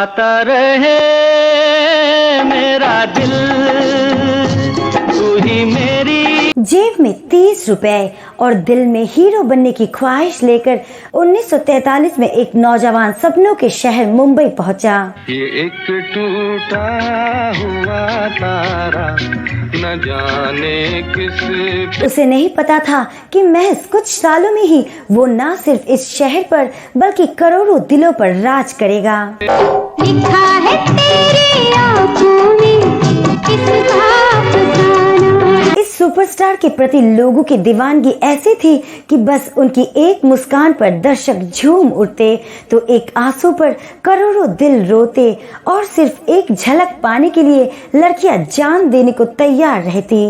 गाता रहे मेरा दिल, तू ही मेरी। जेब में 30 रुपए और दिल में हीरो बनने की ख्वाहिश लेकर 1943 में एक नौजवान सपनों के शहर मुंबई पहुंचा। ये एक टूटा हुआ तारा न जाने किस। उसे नहीं पता था कि महज कुछ सालों में ही वो न सिर्फ इस शहर पर बल्कि करोड़ों दिलों पर राज करेगा। लिखा है तेरी आंखों में किसका फसाना। इस सुपरस्टार के प्रति लोगों की दीवानगी ऐसी थी कि बस उनकी एक मुस्कान पर दर्शक झूम उठते तो एक आंसू पर करोड़ों दिल रोते और सिर्फ एक झलक पाने के लिए लड़कियां जान देने को तैयार रहती।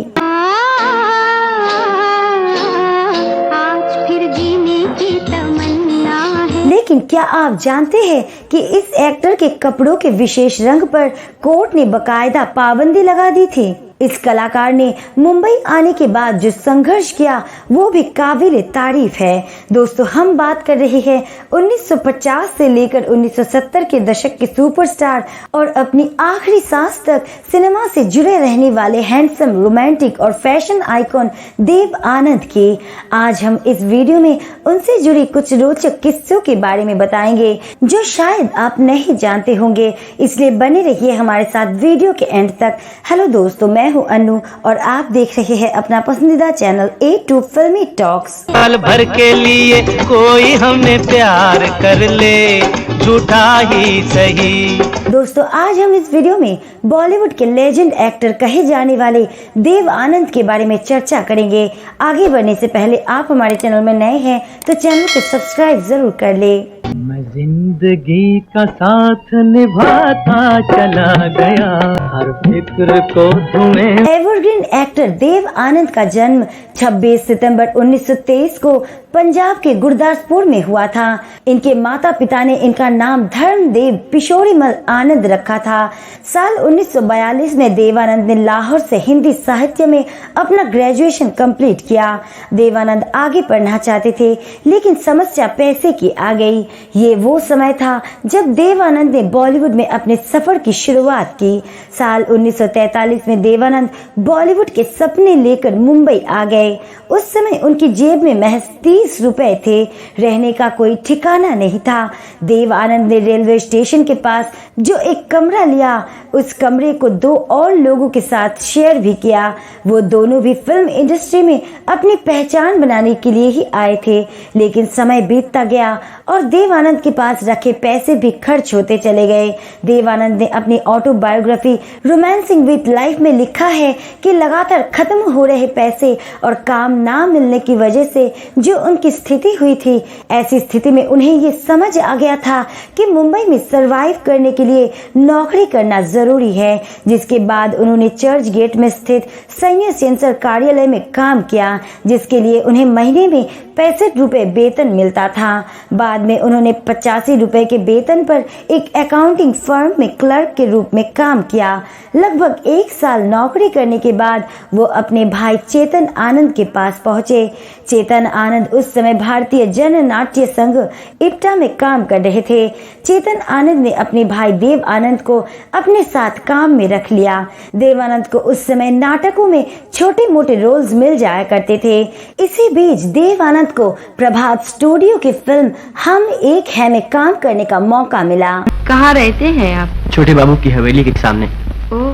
आज फिर जीने की तमन्ना है। लेकिन क्या आप जानते हैं कि इस एक्टर के कपड़ों के विशेष रंग पर कोर्ट ने बकायदा पाबंदी लगा दी थी। इस कलाकार ने मुंबई आने के बाद जो संघर्ष किया वो भी काबिल तारीफ है। दोस्तों, हम बात कर रहे हैं 1950 से लेकर 1970 के दशक के सुपरस्टार और अपनी आखिरी सांस तक सिनेमा से जुड़े रहने वाले हैंडसम, रोमांटिक और फैशन आइकॉन देव आनंद की। आज हम इस वीडियो में उनसे जुड़ी कुछ रोचक किस्सों के बारे में बताएंगे जो शायद आप नहीं जानते होंगे, इसलिए बने रहिए हमारे साथ वीडियो के एंड तक। हेलो दोस्तों, मैं हूं अनु और आप देख रहे हैं अपना पसंदीदा चैनल A2 फिल्मी टॉक्स। साल भर के लिए कोई हमें प्यार कर ले, झूठा ही सही। दोस्तों, आज हम इस वीडियो में बॉलीवुड के लेजेंड एक्टर कहे जाने वाले देव आनंद के बारे में चर्चा करेंगे। आगे बढ़ने से पहले आप हमारे चैनल में नए हैं तो चैनल को सब्सक्राइब जरूर कर ले। मैं जिंदगी का साथ निभाता चला गया, हर फिक्र को तुम्हें। एवरग्रीन एक्टर देव आनंद का जन्म 26 सितंबर 1923 को पंजाब के गुरदासपुर में हुआ था। इनके माता पिता ने इनका नाम धर्मदेव पिशोरीमल आनंद रखा था। साल 1942 में देवानंद ने लाहौर से हिंदी साहित्य में अपना ग्रेजुएशन कंप्लीट किया। देवानंद आगे पढ़ना चाहते थे लेकिन समस्या पैसे की आ गई। ये वो समय था जब देवानंद ने बॉलीवुड में अपने सफर की शुरुआत की। साल 1943 में देवानंद बॉलीवुड के सपने लेकर मुंबई आ गए। उस समय उनकी जेब में महज 30 रुपए थे, रहने का कोई ठिकाना नहीं था। देव आनंद ने रेलवे स्टेशन के पास जो एक कमरा लिया, उस कमरे को 2 और लोगों के साथ शेयर भी किया। वो दोनों भी फिल्म इंडस्ट्री में अपनी पहचान बनाने के लिए ही आए थे, लेकिन समय बीतता गया और देव आनंद के पास रखे पैसे भी खर्च होते चले गए। देव आनंद ने अपनी ऑटोबायोग्राफी रोमांसिंग विद लाइफ में लिखा है कि लगातार खत्म हो रहे पैसे और काम ना मिलने की वजह से जो उनकी स्थिति हुई थी, ऐसी स्थिति में उन्हें ये समझ आ गया था कि मुंबई में सरवाइव करने के लिए नौकरी करना जरूरी है। जिसके बाद उन्होंने चर्च गेट में स्थित सैन्य सेंसर कार्यालय में काम किया, जिसके लिए उन्हें महीने में 65 रुपए वेतन मिलता था। बाद में उन्होंने 85 रुपए के वेतन पर एक अकाउंटिंग फर्म में क्लर्क के रूप में काम किया। लगभग 1 साल नौकरी करने के बाद वो अपने भाई चेतन आनंद के पास पहुंचे। चेतन आनंद उस समय भारतीय जन नाट्य संघ इप्टा में काम कर रहे थे। चेतन आनंद ने अपने भाई देव आनंद को अपने साथ काम में रख लिया। देव आनंद को उस समय नाटकों में छोटे मोटे रोल्स मिल जाया करते थे। इसी बीच देव आनंद को प्रभात स्टूडियो की फिल्म हम एक है में काम करने का मौका मिला। कहाँ रहते हैं आप? छोटे बाबू की हवेली के सामने। ओह,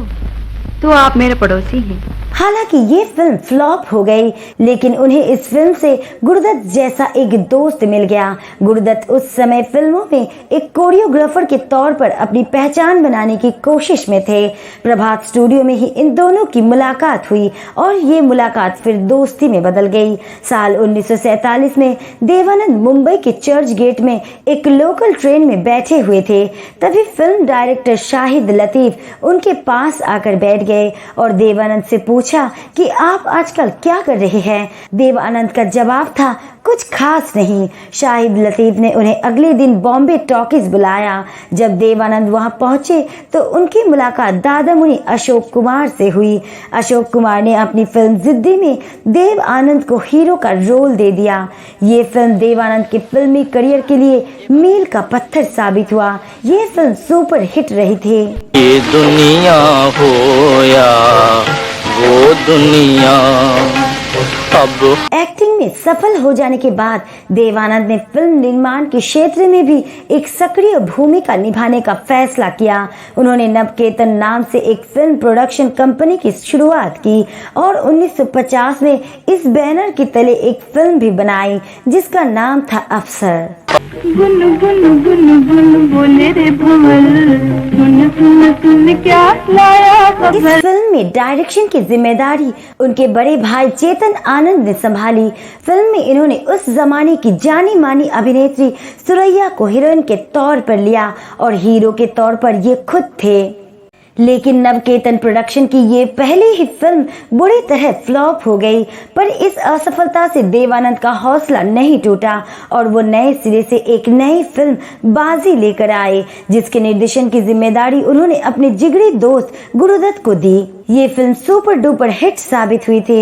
तो आप मेरे पड़ोसी हैं। हालांकि ये फिल्म फ्लॉप हो गई, लेकिन उन्हें इस फिल्म से गुरुदत्त जैसा एक दोस्त मिल गया। गुरुदत्त उस समय फिल्मों में एक कोरियोग्राफर के तौर पर अपनी पहचान बनाने की कोशिश में थे। प्रभात स्टूडियो में ही इन दोनों की मुलाकात हुई और ये मुलाकात फिर दोस्ती में बदल गई। साल 1947 में देवानंद मुंबई के चर्च गेट में एक लोकल ट्रेन में बैठे हुए थे। तभी फिल्म डायरेक्टर शाहिद लतीफ उनके पास आकर बैठ गए और देवानंद से पूछा कि आप आजकल क्या कर रहे हैं। देव आनंद का जवाब था, कुछ खास नहीं। शाहिद लतीफ ने उन्हें अगले दिन बॉम्बे टॉकीज बुलाया। जब देव आनंद वहां पहुंचे तो उनकी मुलाकात दादा मुनि अशोक कुमार से हुई। अशोक कुमार ने अपनी फिल्म जिद्दी में देव आनंद को हीरो का रोल दे दिया। ये फिल्म देव आनंद के फिल्मी करियर के लिए मील का पत्थर साबित हुआ। ये फिल्म सुपर हिट रही थी। ये दुनिया हो या वो दुनिया अब। एक्टिंग में सफल हो जाने के बाद देव आनंद ने फिल्म निर्माण के क्षेत्र में भी एक सक्रिय भूमिका निभाने का फैसला किया। उन्होंने नवकेतन नाम से एक फिल्म प्रोडक्शन कंपनी की शुरुआत की और 1950 में इस बैनर के तले एक फिल्म भी बनाई जिसका नाम था अफसर। गुन गुन गुन गुन बोले रे भंवर, सुन सुन सुन क्या लाया खबर। इस फिल्म में डायरेक्शन की जिम्मेदारी उनके बड़े भाई चेतन आनंद ने संभाली। फिल्म में इन्होंने उस जमाने की जानी मानी अभिनेत्री सुरैया को हीरोइन के तौर पर लिया और हीरो के तौर पर ये खुद थे। लेकिन नवकेतन प्रोडक्शन की ये पहली ही फिल्म बुरी तरह फ्लॉप हो गई। पर इस असफलता से देव आनंद का हौसला नहीं टूटा और वो नए सिरे से एक नई फिल्म बाजी लेकर आए जिसके निर्देशन की जिम्मेदारी उन्होंने अपने जिगरी दोस्त गुरुदत्त को दी। ये फिल्म सुपर डुपर हिट साबित हुई थी।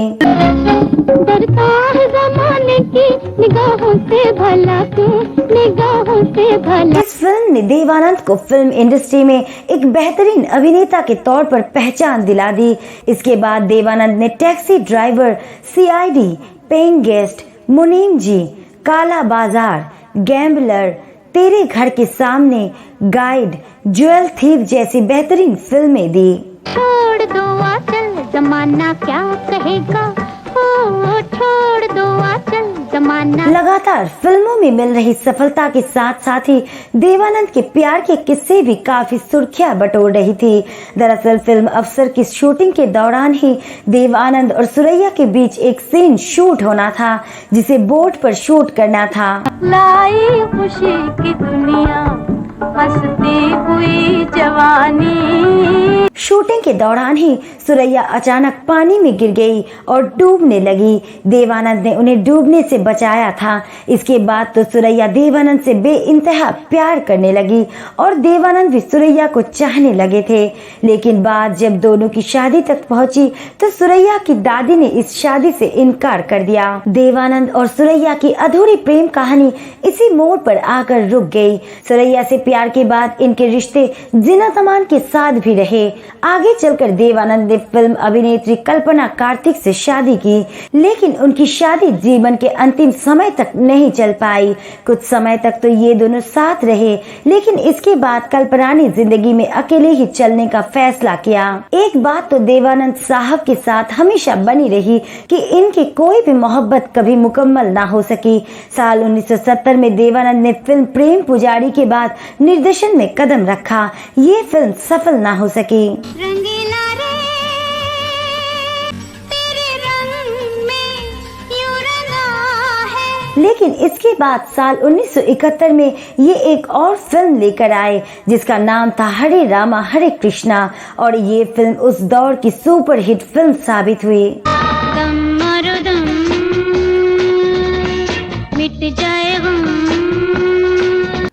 डरता है ज़माने की निगाहों से भला तू, निगाहों से भला। इस फिल्म ने देव आनंद को फिल्म इंडस्ट्री में एक बेहतरीन अभिनेता के तौर पर पहचान दिला दी। इसके बाद देव आनंद ने taxi driver, CID, paying guest, मुनीम जी, काला बाजार, गैम्बलर, तेरे घर के सामने, गाइड, ज्वेल थीव जैसी बेहतरीन फिल्में दी। छोड़ दो आंचल जमाना क्या कहेगा, ओ छोड़ दो आंचल जमाना। लगातार फिल्मों में मिल रही सफलता के साथ साथ ही देव आनंद के प्यार के किस्से भी काफी सुर्खियां बटोर रही थी। दरअसल फिल्म अफसर की शूटिंग के दौरान ही देव आनंद और सुरैया के बीच एक सीन शूट होना था जिसे बोट पर शूट करना था। लाई खुशी की दुनिया हंसती हुई जवानी। शूटिंग के दौरान ही सुरैया अचानक पानी में गिर गई और डूबने लगी। देव आनंद ने उन्हें डूबने से बचाया था। इसके बाद तो सुरैया देव आनंद से बेइंतहा प्यार करने लगी और देव आनंद भी सुरैया को चाहने लगे थे। लेकिन बात जब दोनों की शादी तक पहुंची तो सुरैया की दादी ने इस शादी से इनकार कर दिया। देव आनंद और सुरैया की अधूरी प्रेम कहानी इसी मोड़ पर आकर रुक गई। सुरैया से प्यार के बाद इनके रिश्ते जिना तमान के साथ भी रहे। आगे चलकर देव आनंद ने फिल्म अभिनेत्री कल्पना कार्तिक से शादी की, लेकिन उनकी शादी जीवन के अंतिम समय तक नहीं चल पाई। कुछ समय तक तो ये दोनों साथ रहे, लेकिन इसके बाद कल्पना ने जिंदगी में अकेले ही चलने का फैसला किया। एक बात तो देव आनंद साहब के साथ हमेशा बनी रही कि इनकी कोई भी मोहब्बत कभी मुकम्मल ना हो सकी। साल 1970 में देव आनंद ने फिल्म प्रेम पुजारी के बाद निर्देशन में कदम रखा। ये फिल्म सफल ना हो सकी। रंगीला रे तेरे रंग में यूं रंगा है। लेकिन इसके बाद साल 1971 में ये एक और फिल्म लेकर आए जिसका नाम था हरे रामा हरे कृष्णा और ये फिल्म उस दौर की सुपर हिट फिल्म साबित हुई। दम मारो दम मिट जाए गम।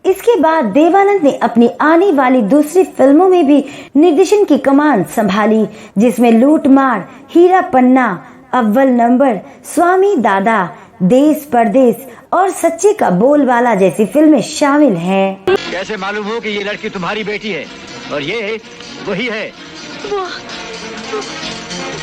इसके बाद देव आनंद ने अपनी आने वाली दूसरी फिल्मों में भी निर्देशन की कमान संभाली जिसमें लूट मार, हीरा पन्ना, अव्वल नंबर, स्वामी दादा, देश परदेश और सच्चे का बोलबाला जैसी फिल्में शामिल हैं। कैसे मालूम हो कि ये लड़की तुम्हारी बेटी है और ये वही है?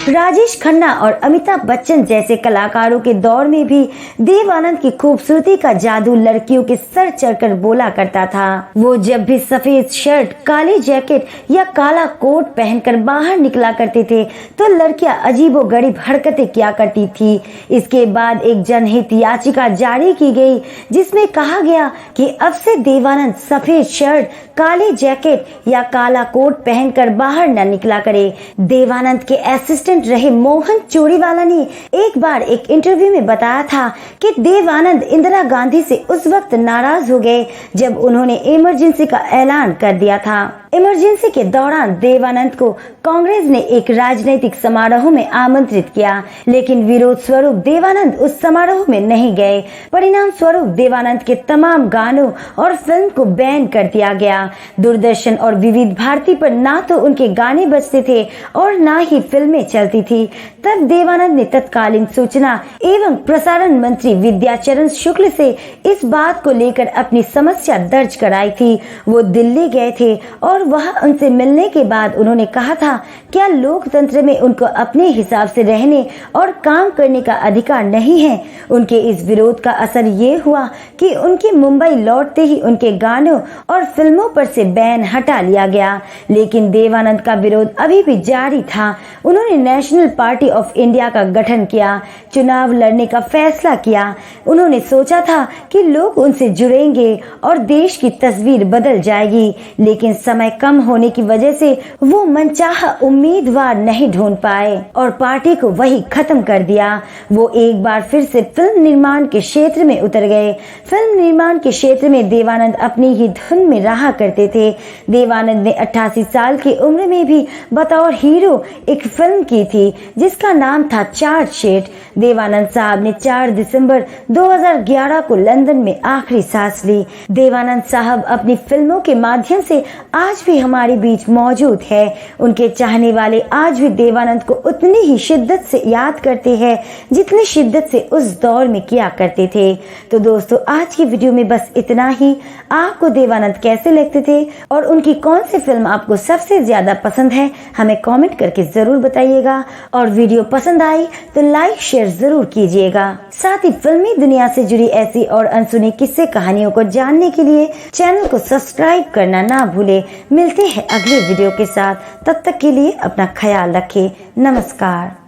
राजेश खन्ना और अमिताभ बच्चन जैसे कलाकारों के दौर में भी देव आनंद की खूबसूरती का जादू लड़कियों के सर चढ़कर बोला करता था। वो जब भी सफेद शर्ट, काली जैकेट या काला कोट पहनकर बाहर निकला करते थे तो लड़कियां अजीबोगरीब हरकतें किया करती थी। इसके बाद एक जनहित याचिका जारी की गई जिसमें कहा गया कि अब से देव आनंद सफेद शर्ट, काली जैकेट या काला कोट पहनकर बाहर न निकला करे। देव आनंद के असिस्टेंट रहे मोहन चोरीवाला ने एक बार एक इंटरव्यू में बताया था कि देव आनंद इंदिरा गांधी से उस वक्त नाराज हो गए जब उन्होंने इमरजेंसी का ऐलान कर दिया था। इमरजेंसी के दौरान देवानंद को कांग्रेस ने एक राजनीतिक समारोह में आमंत्रित किया, लेकिन विरोध स्वरूप देवानंद उस समारोह में नहीं गए। परिणाम स्वरूप देवानंद के तमाम गानों और फिल्म को बैन कर दिया गया। दूरदर्शन और विविध भारती पर ना तो उनके गाने बजते थे और ना ही फिल्में चलती थी। तब देवानंद ने तत्कालीन सूचना एवं प्रसारण मंत्री विद्याचरण शुक्ल से इस बात को लेकर अपनी समस्या दर्ज कराई थी। वो दिल्ली गए थे और वहां उनसे मिलने के बाद उन्होंने कहा था, क्या लोकतंत्र में उनको अपने हिसाब से रहने और काम करने का अधिकार नहीं है? उनके इस विरोध का असर ये हुआ कि उनके मुंबई लौटते ही उनके गानों और फिल्मों पर से बैन हटा लिया गया। लेकिन देवानंद का विरोध अभी भी जारी था। उन्होंने नेशनल पार्टी ऑफ इंडिया का गठन किया, चुनाव लड़ने का फैसला किया। उन्होंने सोचा था कि लोग उनसे जुड़ेंगे और देश की तस्वीर बदल जाएगी, लेकिन समय कम होने की वजह से वो मनचाहा उम्मीदवार नहीं ढूंढ पाए और पार्टी को वही खत्म कर दिया। वो एक बार फिर से फिल्म निर्माण के क्षेत्र में उतर गए। फिल्म निर्माण के क्षेत्र में देवानंद अपनी ही धुन में रहा करते थे। देवानंद ने 88 साल की उम्र में भी बतौर हीरो एक फिल्म की थी जिसका नाम था चार्जशीट। देवानंद साहब ने 4 दिसंबर 2011 को लंदन में आखिरी सांस ली। देवानंद साहब अपनी फिल्मों के माध्यम से आज भी हमारे बीच मौजूद है। उनके चाहने वाले आज भी देवानंद को उतनी ही शिद्दत से याद करते हैं जितनी शिद्दत से उस दौर में किया करते थे। तो दोस्तों, आज की वीडियो में बस इतना ही। आपको देवानंद कैसे लगते थे और उनकी कौन सी फिल्म आपको सबसे ज्यादा पसंद है, हमें कमेंट करके जरूर बताइएगा। और वीडियो पसंद आई तो लाइक शेयर जरूर कीजिएगा। साथ ही फिल्मी दुनिया से जुड़ी ऐसी और अनसुनी किस्से कहानियों को जानने के लिए चैनल को सब्सक्राइब करना ना भूले। मिलते हैं अगले वीडियो के साथ, तब तक के लिए अपना ख्याल रखें। नमस्कार।